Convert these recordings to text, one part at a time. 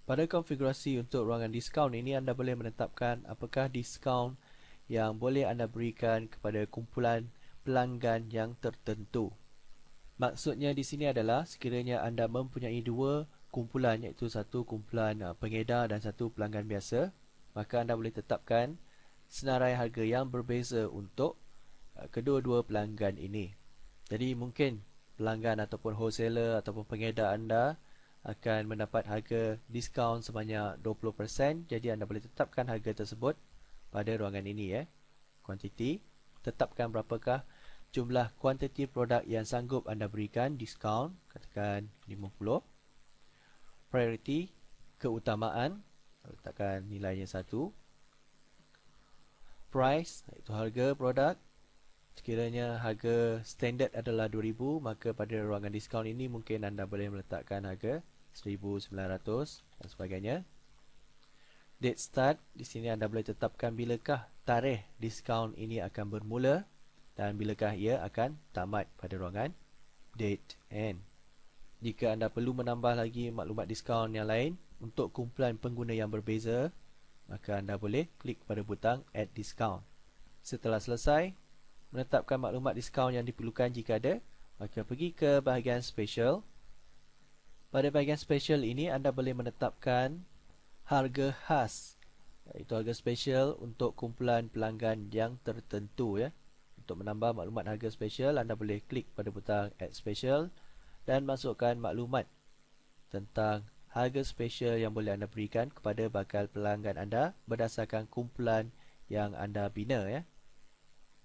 Pada konfigurasi untuk ruangan diskaun ini, anda boleh menetapkan apakah diskaun yang boleh anda berikan kepada kumpulan pelanggan yang tertentu. Maksudnya di sini adalah sekiranya anda mempunyai dua kumpulan, iaitu satu kumpulan pengedar dan satu pelanggan biasa, maka anda boleh tetapkan senarai harga yang berbeza untuk kedua-dua pelanggan ini. Jadi mungkin pelanggan ataupun wholesaler ataupun pengedar anda akan mendapat harga diskaun sebanyak 20%. Jadi anda boleh tetapkan harga tersebut pada ruangan ini Kuantiti, tetapkan berapakah jumlah kuantiti produk yang sanggup anda berikan diskaun, katakan 50. Priority, keutamaan, letakkan nilainya 1. Price, iaitu harga produk. Sekiranya harga standard adalah 2000, maka pada ruangan diskaun ini mungkin anda boleh meletakkan harga 1900 dan sebagainya. Date start, di sini anda boleh tetapkan bilakah tarikh diskaun ini akan bermula dan bilakah ia akan tamat pada ruangan date end. Jika anda perlu menambah lagi maklumat diskaun yang lain untuk kumpulan pengguna yang berbeza, maka anda boleh klik pada butang add discount. Setelah selesai menetapkan maklumat diskaun yang diperlukan jika ada, maka pergi ke bahagian special. Pada bahagian special ini anda boleh menetapkan harga khas, iaitu harga special untuk kumpulan pelanggan yang tertentu Untuk menambah maklumat harga special, anda boleh klik pada butang add special dan masukkan maklumat tentang harga special yang boleh anda berikan kepada bakal pelanggan anda berdasarkan kumpulan yang anda bina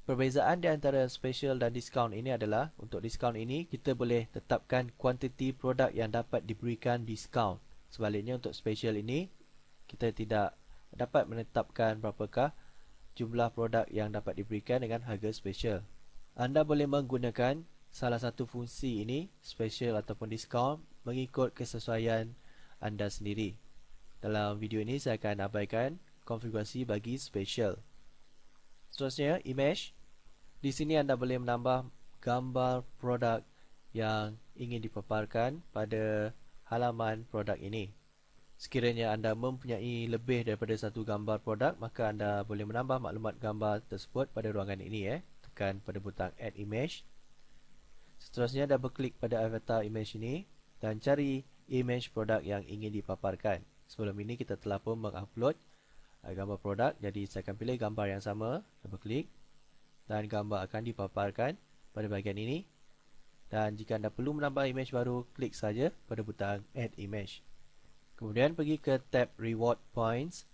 Perbezaan di antara special dan diskaun ini adalah, untuk diskaun ini kita boleh tetapkan kuantiti produk yang dapat diberikan diskaun. Sebaliknya untuk special ini kita tidak dapat menetapkan berapakah jumlah produk yang dapat diberikan dengan harga special. Anda boleh menggunakan salah satu fungsi ini, special ataupun diskaun, mengikut kesesuaian anda sendiri. Dalam video ini saya akan abaikan konfigurasi bagi special. Seterusnya, image. Di sini anda boleh menambah gambar produk yang ingin dipaparkan pada halaman produk ini. Sekiranya anda mempunyai lebih daripada satu gambar produk, maka anda boleh menambah maklumat gambar tersebut pada ruangan ini Tekan pada butang add image. Seterusnya double klik pada avatar image ini dan cari image produk yang ingin dipaparkan. Sebelum ini kita telah pun mengupload gambar produk, jadi saya akan pilih gambar yang sama, double klik, dan gambar akan dipaparkan pada bahagian ini. Dan jika anda perlu menambah image baru, klik saja pada butang add image. Kemudian pergi ke tab reward points.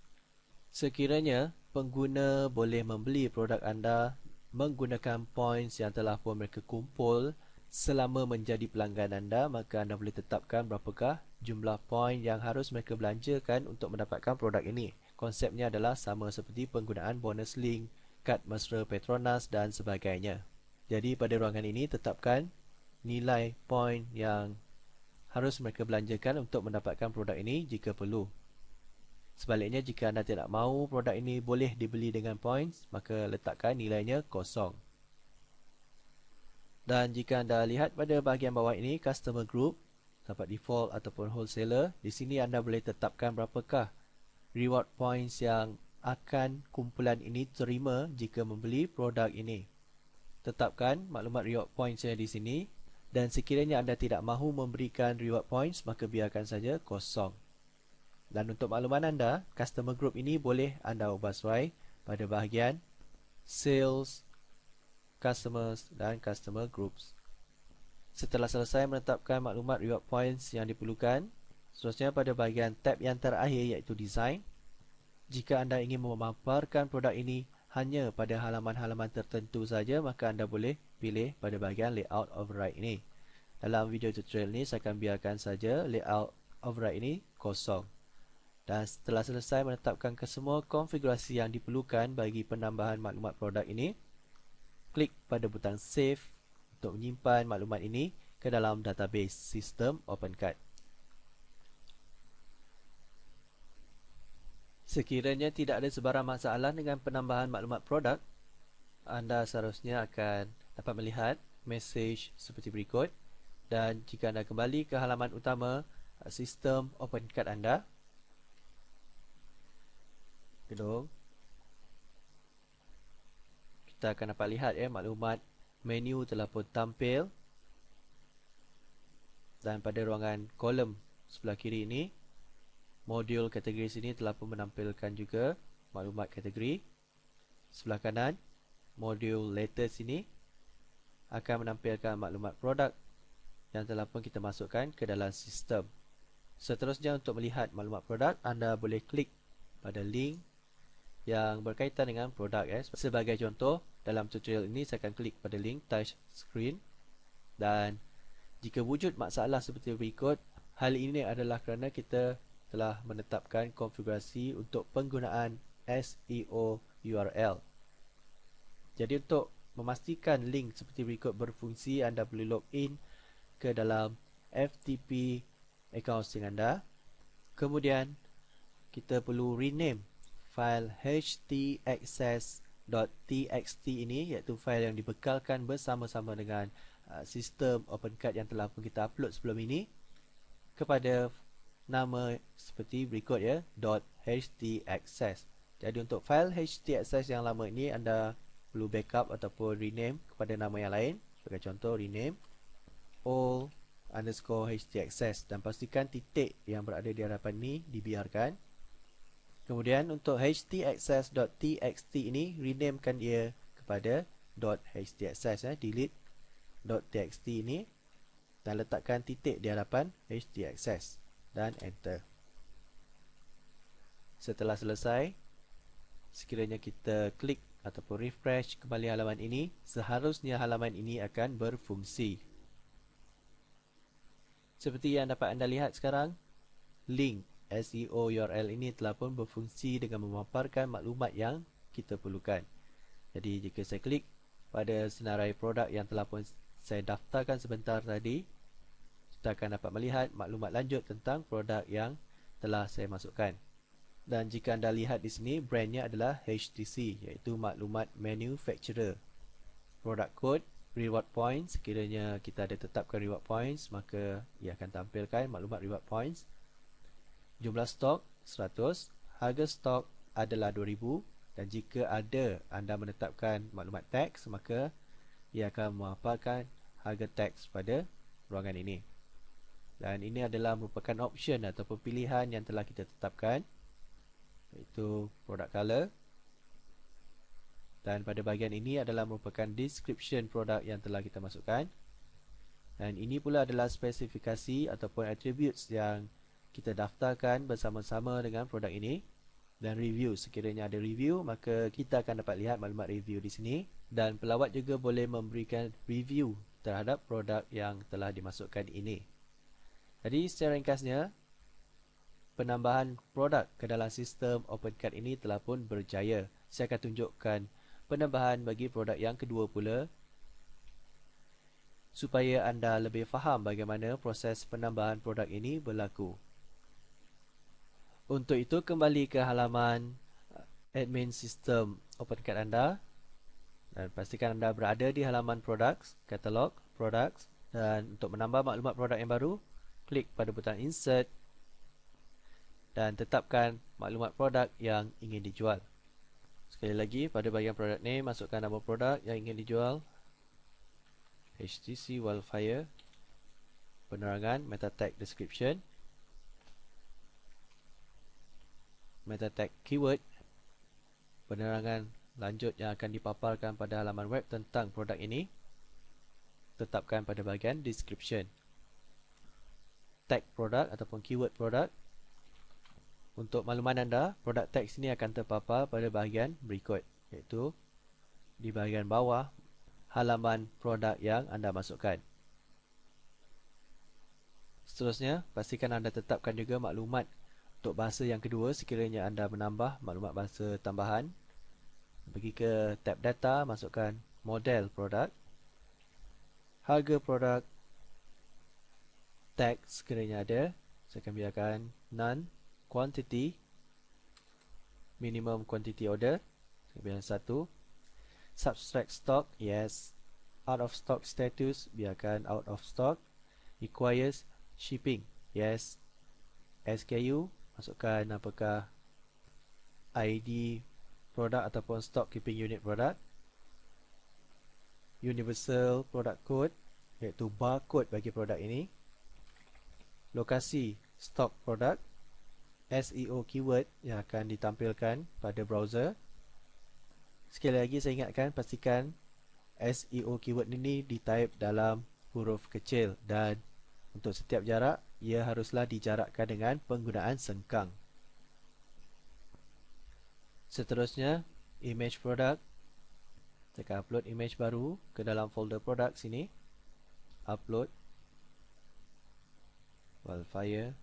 Sekiranya pengguna boleh membeli produk anda menggunakan points yang telah pun mereka kumpul selama menjadi pelanggan anda, maka anda boleh tetapkan berapakah jumlah poin yang harus mereka belanjakan untuk mendapatkan produk ini. Konsepnya adalah sama seperti penggunaan bonus link, kad mesra Petronas dan sebagainya. Jadi pada ruangan ini tetapkan nilai poin yang harus mereka belanjakan untuk mendapatkan produk ini jika perlu. Sebaliknya, jika anda tidak mahu produk ini boleh dibeli dengan points, maka letakkan nilainya kosong. Dan jika anda lihat pada bahagian bawah ini, customer group, dapat default ataupun wholesaler, di sini anda boleh tetapkan berapakah reward points yang akan kumpulan ini terima jika membeli produk ini. Tetapkan maklumat reward points di sini, dan sekiranya anda tidak mahu memberikan reward points, maka biarkan saja kosong. Dan untuk makluman anda, customer group ini boleh anda ubah sesuai pada bahagian sales, customers dan customer groups. Setelah selesai menetapkan maklumat reward points yang diperlukan, seterusnya pada bahagian tab yang terakhir iaitu design. Jika anda ingin memaparkan produk ini hanya pada halaman-halaman tertentu saja, maka anda boleh pilih pada bahagian layout override ini. Dalam video tutorial ini saya akan biarkan saja layout override ini kosong. Dan setelah selesai menetapkan kesemua konfigurasi yang diperlukan bagi penambahan maklumat produk ini, klik pada butang save untuk menyimpan maklumat ini ke dalam database sistem OpenCAD. Sekiranya tidak ada sebarang masalah dengan penambahan maklumat produk, anda seharusnya akan dapat melihat mesej seperti berikut. Dan jika anda kembali ke halaman utama sistem OpenCAD anda, gedung, kita akan dapat lihat maklumat menu telah pun tampil. Dan pada ruangan kolom sebelah kiri ini, modul kategori sini telah pun menampilkan juga maklumat kategori. Sebelah kanan, modul latest sini akan menampilkan maklumat produk yang telah pun kita masukkan ke dalam sistem. Seterusnya, untuk melihat maklumat produk, anda boleh klik pada link yang berkaitan dengan produk. Sebagai contoh, dalam tutorial ini saya akan klik pada link touch screen, dan jika wujud masalah seperti berikut, hal ini adalah kerana kita telah menetapkan konfigurasi untuk penggunaan SEO URL. Jadi untuk memastikan link seperti berikut berfungsi, anda perlu login ke dalam FTP account anda. Kemudian kita perlu rename file htaccess.txt ini, iaitu file yang dibekalkan bersama-sama dengan sistem OpenCAD yang telah pun kita upload sebelum ini, kepada nama seperti berikut .htaccess. Jadi untuk file htaccess yang lama ini, anda perlu backup ataupun rename kepada nama yang lain. Sebagai contoh, rename all_htaccess, dan pastikan titik yang berada di hadapan ini dibiarkan. Kemudian untuk htaccess.txt ini, renamekan dia kepada .htaccess, delete .txt ini, dan letakkan titik di hadapan htaccess dan enter. Setelah selesai, sekiranya kita klik ataupun refresh kembali halaman ini, seharusnya halaman ini akan berfungsi. Seperti yang dapat anda lihat sekarang, link SEO URL ini telah pun berfungsi dengan memaparkan maklumat yang kita perlukan. Jadi jika saya klik pada senarai produk yang telah pun saya daftarkan sebentar tadi, kita akan dapat melihat maklumat lanjut tentang produk yang telah saya masukkan. Dan jika anda lihat di sini, brandnya adalah HTC, iaitu maklumat manufacturer. Product code, reward points, sekiranya kita ada tetapkan reward points, maka ia akan tampilkan maklumat reward points. Jumlah stok 100, harga stok adalah 2000, dan jika ada anda menetapkan maklumat tax, maka ia akan memaparkan harga tax pada ruangan ini. Dan ini adalah merupakan option ataupun pilihan yang telah kita tetapkan, iaitu product color. Dan pada bahagian ini adalah merupakan description produk yang telah kita masukkan. Dan ini pula adalah spesifikasi ataupun attributes yang kita daftarkan bersama-sama dengan produk ini. Dan review, sekiranya ada review, maka kita akan dapat lihat maklumat review di sini. Dan pelawat juga boleh memberikan review terhadap produk yang telah dimasukkan ini. Jadi secara ringkasnya, penambahan produk ke dalam sistem OpenCAD ini telah pun berjaya. Saya akan tunjukkan penambahan bagi produk yang kedua pula, supaya anda lebih faham bagaimana proses penambahan produk ini berlaku. Untuk itu, kembali ke halaman admin sistem OpenCAD anda, dan pastikan anda berada di halaman products, catalog, products, dan untuk menambah maklumat produk yang baru, klik pada butang insert dan tetapkan maklumat produk yang ingin dijual. Sekali lagi, pada bahagian product name, masukkan nama produk yang ingin dijual, HTC Wildfire, penerangan, meta tag description, meta tag keyword, penerangan lanjut yang akan dipaparkan pada halaman web tentang produk ini, tetapkan pada bahagian description. Tag produk ataupun keyword produk. Untuk makluman anda, produk teks ini akan terpapar pada bahagian berikut, iaitu di bahagian bawah halaman produk yang anda masukkan. Seterusnya, pastikan anda tetapkan juga maklumat untuk bahasa yang kedua sekiranya anda menambah maklumat bahasa tambahan. Pergi ke tab data, masukkan model produk, harga produk, tag sekiranya ada, saya akan biarkan none, quantity, minimum quantity order, saya biarkan 1, subtract stock, yes, out of stock status, biarkan out of stock, requires shipping, yes, SKU, masukkan apakah ID produk ataupun stock keeping unit produk, universal product code iaitu barcode bagi produk ini, lokasi stock produk, SEO keyword yang akan ditampilkan pada browser. Sekali lagi saya ingatkan, pastikan SEO keyword ini di-type dalam huruf kecil dan untuk setiap jarak ia haruslah dijarakkan dengan penggunaan sengkang. Seterusnya, image produk. Saya akan upload image baru ke dalam folder produk sini. Upload wildfire.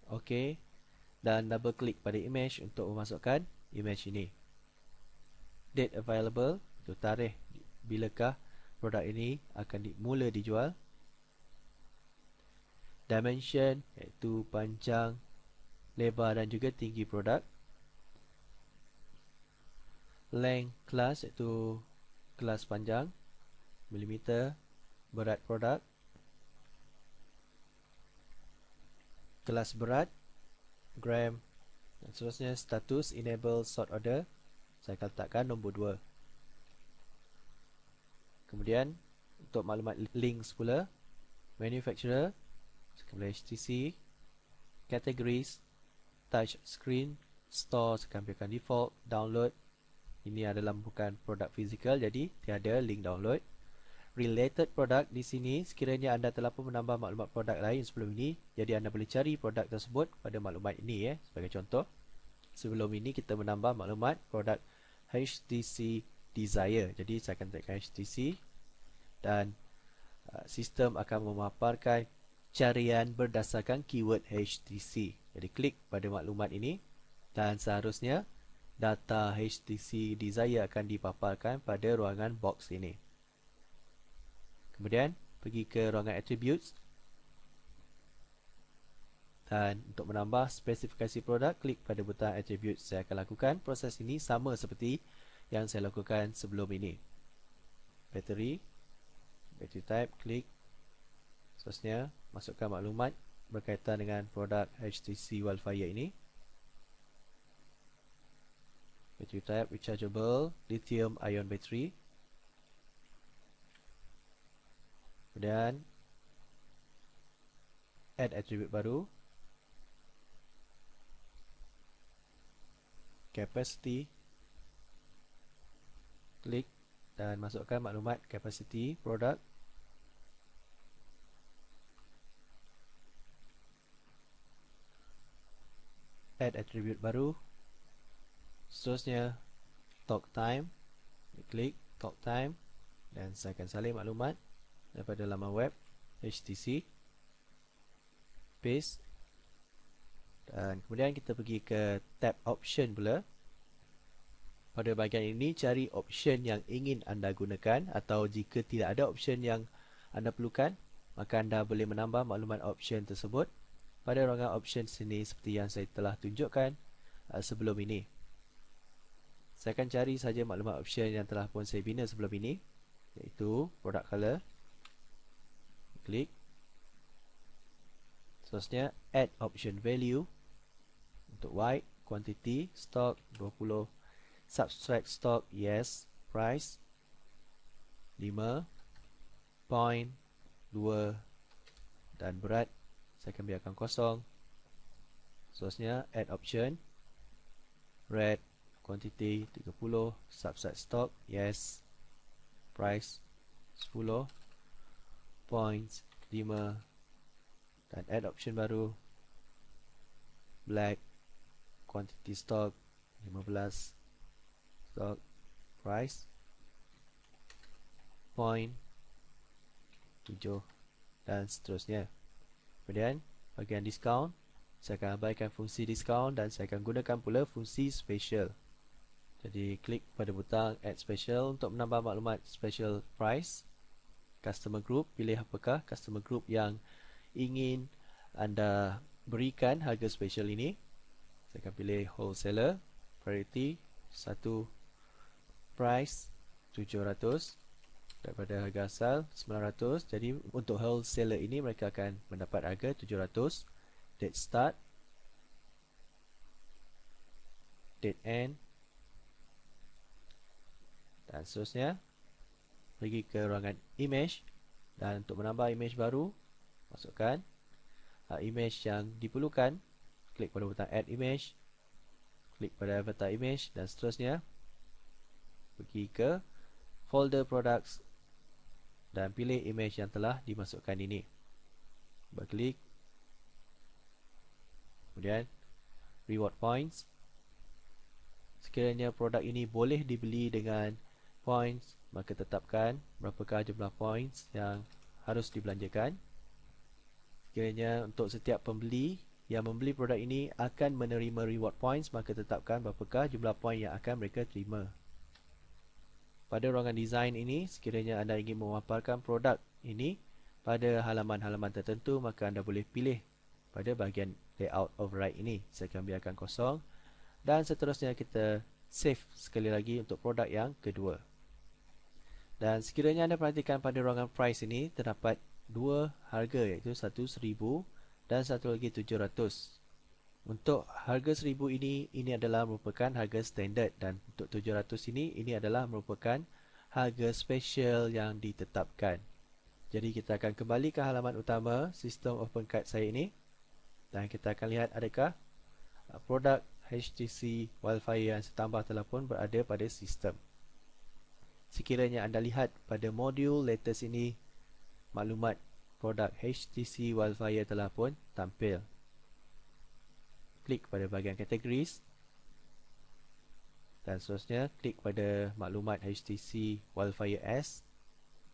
OK, dan double klik pada image untuk memasukkan image ini. Date available, itu tarikh bilakah produk ini akan mula dijual. Dimension, iaitu panjang, lebar dan juga tinggi produk. Length class, iaitu kelas panjang, milimeter. Berat produk, kelas berat, gram, dan seterusnya. Status enable sort order, saya akan letakkan nombor 2. Kemudian untuk maklumat links pula, manufacturer, saya akan pilih HTC, categories, touch screen, store saya akan pilihkan default, download, ini adalah bukan produk fizikal jadi tiada link download. Related product, di sini sekiranya anda telah pun menambah maklumat produk lain sebelum ini, jadi anda boleh cari produk tersebut pada maklumat ini sebagai contoh. Sebelum ini kita menambah maklumat produk HTC Desire, jadi saya akan tekan HTC dan sistem akan memaparkan carian berdasarkan keyword HTC. Jadi klik pada maklumat ini dan seharusnya data HTC Desire akan dipaparkan pada ruangan box ini. Kemudian pergi ke ruangan attributes dan untuk menambah spesifikasi produk, klik pada butang attributes. Saya akan lakukan proses ini sama seperti yang saya lakukan sebelum ini. Battery type, klik. Seterusnya masukkan maklumat berkaitan dengan produk HTC Wildfire ini. Battery type rechargeable lithium ion battery. Kemudian add attribute baru, capacity, klik dan masukkan maklumat capacity produk. Add attribute baru. Seterusnya talk time, klik talk time dan saya akan salin maklumat daripada laman web HTC, paste, dan kemudian kita pergi ke tab option pula. Pada bahagian ini cari option yang ingin anda gunakan, atau jika tidak ada option yang anda perlukan, maka anda boleh menambah maklumat option tersebut pada ruangan option sini seperti yang saya telah tunjukkan sebelum ini. Saya akan cari saja maklumat option yang telah pun saya bina sebelum ini, iaitu product color. Klik. Seterusnya add option value untuk white, quantity, stock 20, subtract stock yes, price 5, point 2 dan berat saya akan biarkan kosong. Seterusnya add option red, quantity 30, subtract stock yes, price 10, points 5 dan add option baru black, quantity stock 15, stock price point 7 dan seterusnya. Kemudian bahagian discount, saya akan abaikan fungsi discount dan saya akan gunakan pula fungsi special. Jadi klik pada butang add special untuk menambah maklumat special price. Customer group, pilih apakah customer group yang ingin anda berikan harga special ini. Saya akan pilih wholesaler, priority 1, price 700 daripada harga asal 900. Jadi untuk wholesaler ini mereka akan mendapat harga 700. Date start, date end, dan seterusnya. Pergi ke ruangan image, dan untuk menambah image baru, masukkan image yang diperlukan. Klik pada butang add image, klik pada avatar image, dan seterusnya. Pergi ke folder products dan pilih image yang telah dimasukkan ini. Berklik, kemudian reward points. Sekiranya produk ini boleh dibeli dengan points, maka tetapkan berapakah jumlah points yang harus dibelanjakan. Sekiranya untuk setiap pembeli yang membeli produk ini akan menerima reward points, maka tetapkan berapakah jumlah poin yang akan mereka terima. Pada ruangan design ini, sekiranya anda ingin memaparkan produk ini pada halaman-halaman tertentu, maka anda boleh pilih pada bahagian layout override ini. Saya akan biarkan kosong, dan seterusnya kita save sekali lagi untuk produk yang kedua. Dan sekiranya anda perhatikan pada ruangan price ini, terdapat dua harga, iaitu satu 1000 dan satu lagi 700. Untuk harga 1000 ini adalah merupakan harga standard, dan untuk 700 ini adalah merupakan harga special yang ditetapkan. Jadi kita akan kembali ke halaman utama sistem OpenCart saya ini, dan kita akan lihat adakah produk HTC Wildfire yang setambah telah pun berada pada sistem. Sekiranya anda lihat pada modul latest ini, maklumat produk HTC Wildfire telah pun tampil. Klik pada bahagian categories, dan seterusnya klik pada maklumat HTC Wildfire S,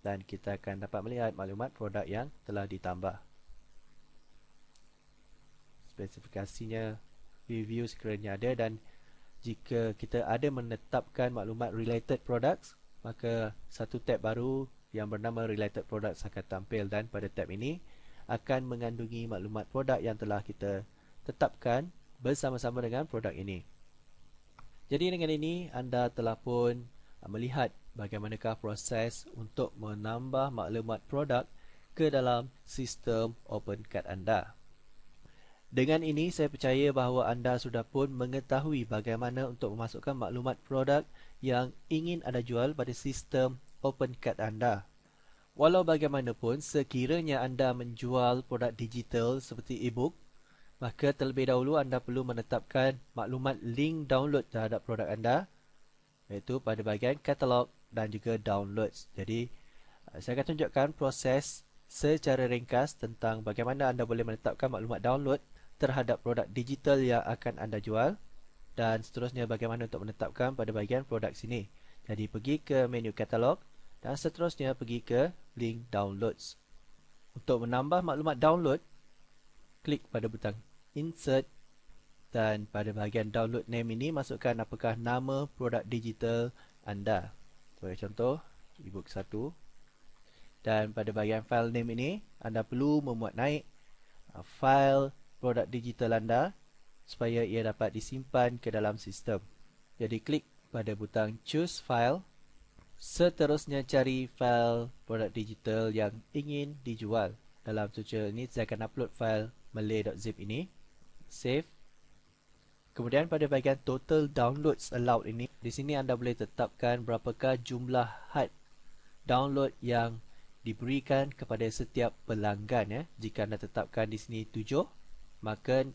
dan kita akan dapat melihat maklumat produk yang telah ditambah. Spesifikasinya, review sekiranya ada, dan jika kita ada menetapkan maklumat related products, maka satu tab baru yang bernama related products akan tampil, dan pada tab ini akan mengandungi maklumat produk yang telah kita tetapkan bersama-sama dengan produk ini. Jadi dengan ini anda telah pun melihat bagaimanakah proses untuk menambah maklumat produk ke dalam sistem OpenCart anda. Dengan ini saya percaya bahawa anda sudah pun mengetahui bagaimana untuk memasukkan maklumat produk yang ingin anda jual pada sistem OpenCart anda. Walau bagaimanapun, sekiranya anda menjual produk digital seperti e-book, maka terlebih dahulu anda perlu menetapkan maklumat link download terhadap produk anda, iaitu pada bahagian katalog dan juga downloads. Jadi saya akan tunjukkan proses secara ringkas tentang bagaimana anda boleh menetapkan maklumat download terhadap produk digital yang akan anda jual, dan seterusnya bagaimana untuk menetapkan pada bahagian produk sini. Jadi pergi ke menu katalog, dan seterusnya pergi ke link downloads. Untuk menambah maklumat download, klik pada butang insert, dan pada bahagian download name ini masukkan apakah nama produk digital anda. Sebagai contoh, ebook 1. Dan pada bahagian file name ini, anda perlu memuat naik file produk digital anda supaya ia dapat disimpan ke dalam sistem. Jadi klik pada butang choose file. Seterusnya cari file produk digital yang ingin dijual. Dalam tutorial ini saya akan upload file malay.zip ini. Save. Kemudian pada bahagian total downloads allowed ini, di sini anda boleh tetapkan berapakah jumlah hard download yang diberikan kepada setiap pelanggan ya. Jika anda tetapkan di sini 7, maka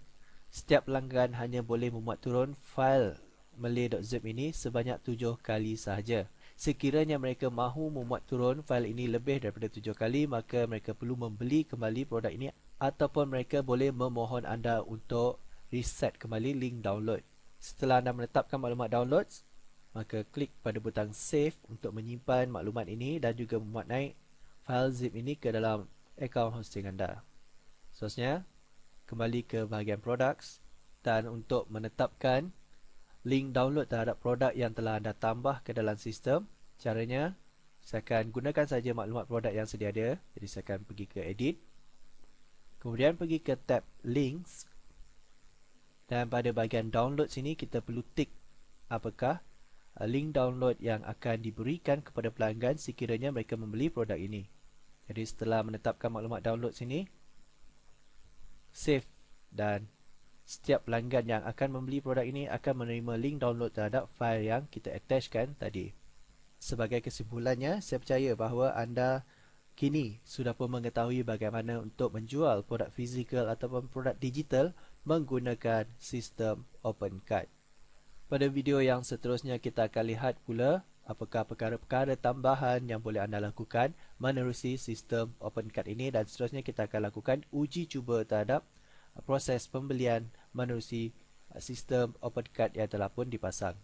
setiap pelanggan hanya boleh memuat turun file malay.zip ini sebanyak 7 kali sahaja. Sekiranya mereka mahu memuat turun file ini lebih daripada 7 kali, maka mereka perlu membeli kembali produk ini, ataupun mereka boleh memohon anda untuk reset kembali link download. Setelah anda menetapkan maklumat downloads, maka klik pada butang save untuk menyimpan maklumat ini dan juga memuat naik file zip ini ke dalam akaun hosting anda. Seterusnya, kembali ke bahagian products, dan untuk menetapkan link download terhadap produk yang telah anda tambah ke dalam sistem, caranya saya akan gunakan saja maklumat produk yang sedia ada. Jadi saya akan pergi ke edit, kemudian pergi ke tab links, dan pada bahagian download sini kita perlu tick apakah link download yang akan diberikan kepada pelanggan sekiranya mereka membeli produk ini. Jadi setelah menetapkan maklumat download sini, save, dan setiap pelanggan yang akan membeli produk ini akan menerima link download terhadap file yang kita attachkan tadi. Sebagai kesimpulannya, saya percaya bahawa anda kini sudah pun mengetahui bagaimana untuk menjual produk fizikal ataupun produk digital menggunakan sistem OpenCart. Pada video yang seterusnya kita akan lihat pula apakah perkara-perkara tambahan yang boleh anda lakukan menerusi sistem OpenCart ini, dan seterusnya kita akan lakukan uji cuba terhadap proses pembelian menerusi sistem OpenCart yang telah pun dipasang.